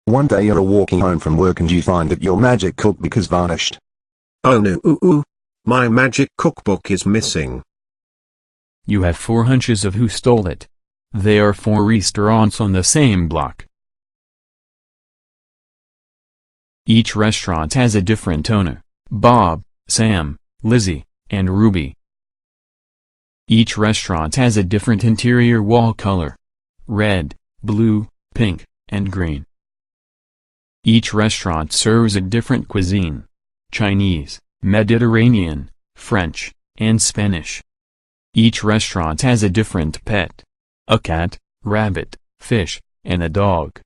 One day you're walking home from work and you find that your magic cookbook has vanished. Oh no, my magic cookbook is missing. You have 4 hunches of who stole it. They are 4 restaurants on the same block. Each restaurant has a different owner: Bob, Sam, Lizzie, and Ruby. Each restaurant has a different interior wall color: red, blue, pink, and green. Each restaurant serves a different cuisine: Chinese, Mediterranean, French, and Spanish. Each restaurant has a different pet: a cat, rabbit, fish, and a dog.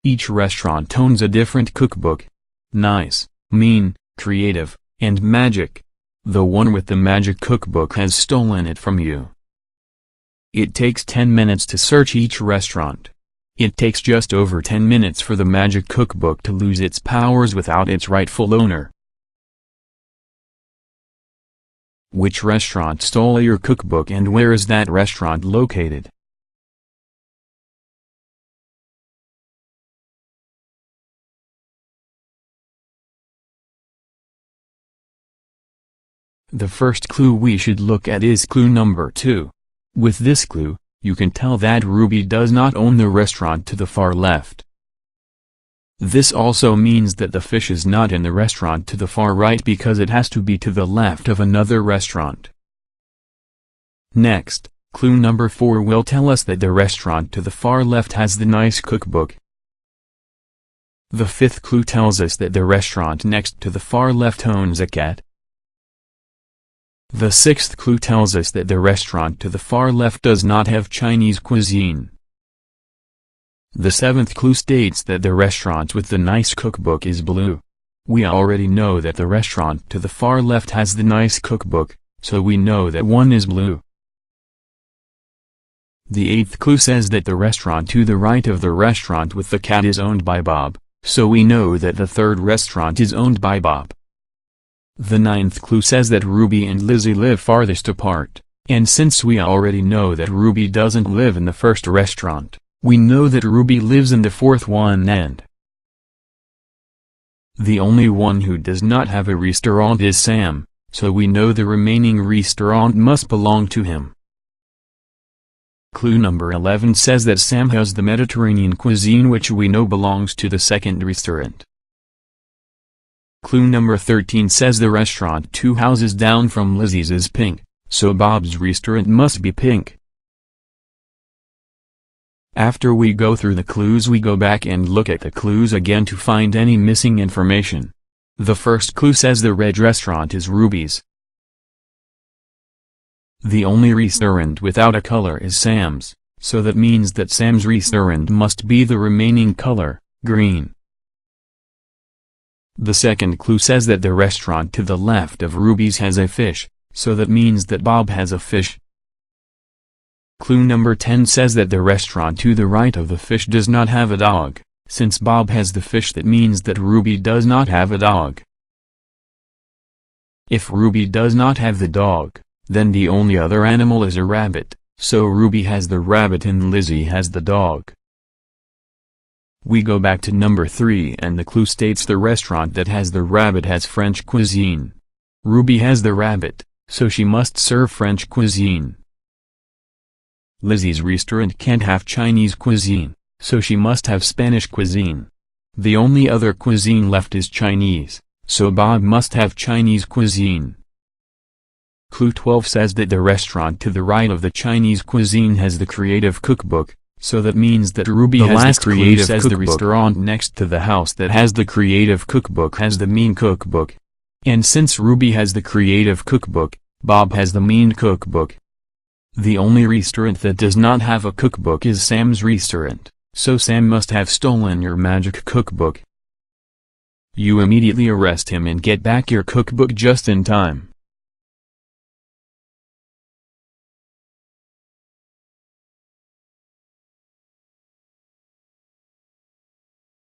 Each restaurant owns a different cookbook: nice, mean, creative, and magic. The one with the magic cookbook has stolen it from you. It takes 10 minutes to search each restaurant. It takes just over 10 minutes for the magic cookbook to lose its powers without its rightful owner. Which restaurant stole your cookbook and where is that restaurant located? The first clue we should look at is clue number 2. With this clue, you can tell that Ruby does not own the restaurant to the far left. This also means that the fish is not in the restaurant to the far right because it has to be to the left of another restaurant. Next, clue number 4 will tell us that the restaurant to the far left has the nice cookbook. The 5th clue tells us that the restaurant next to the far left owns a cat. The 6th clue tells us that the restaurant to the far left does not have Chinese cuisine. The 7th clue states that the restaurant with the nice cookbook is blue. We already know that the restaurant to the far left has the nice cookbook, so we know that one is blue. The 8th clue says that the restaurant to the right of the restaurant with the cat is owned by Bob, so we know that the 3rd restaurant is owned by Bob. The 9th clue says that Ruby and Lizzie live farthest apart, and since we already know that Ruby doesn't live in the 1st restaurant, we know that Ruby lives in the 4th one and the only one who does not have a restaurant is Sam, so we know the remaining restaurant must belong to him. Clue number 11 says that Sam has the Mediterranean cuisine which we know belongs to the 2nd restaurant. Clue number 13 says the restaurant 2 houses down from Lizzie's is pink, so Bob's restaurant must be pink. After we go through the clues we go back and look at the clues again to find any missing information. The first clue says the red restaurant is Ruby's. The only restaurant without a color is Sam's, so that means that Sam's restaurant must be the remaining color, green. The second clue says that the restaurant to the left of Ruby's has a fish, so that means that Bob has a fish. Clue number 10 says that the restaurant to the right of the fish does not have a dog, since Bob has the fish that means that Ruby does not have a dog. If Ruby does not have the dog, then the only other animal is a rabbit, so Ruby has the rabbit and Lizzie has the dog. We go back to number 3 and the clue states the restaurant that has the rabbit has French cuisine. Ruby has the rabbit, so she must serve French cuisine. Lizzie's restaurant can't have Chinese cuisine, so she must have Spanish cuisine. The only other cuisine left is Chinese, so Bob must have Chinese cuisine. Clue 12 says that the restaurant to the right of the Chinese cuisine has the creative cookbook, so that means that Ruby has the creative cookbook. The restaurant next to the house that has the creative cookbook has the mean cookbook. And since Ruby has the creative cookbook, Bob has the mean cookbook. The only restaurant that does not have a cookbook is Sam's restaurant, so Sam must have stolen your magic cookbook. You immediately arrest him and get back your cookbook just in time.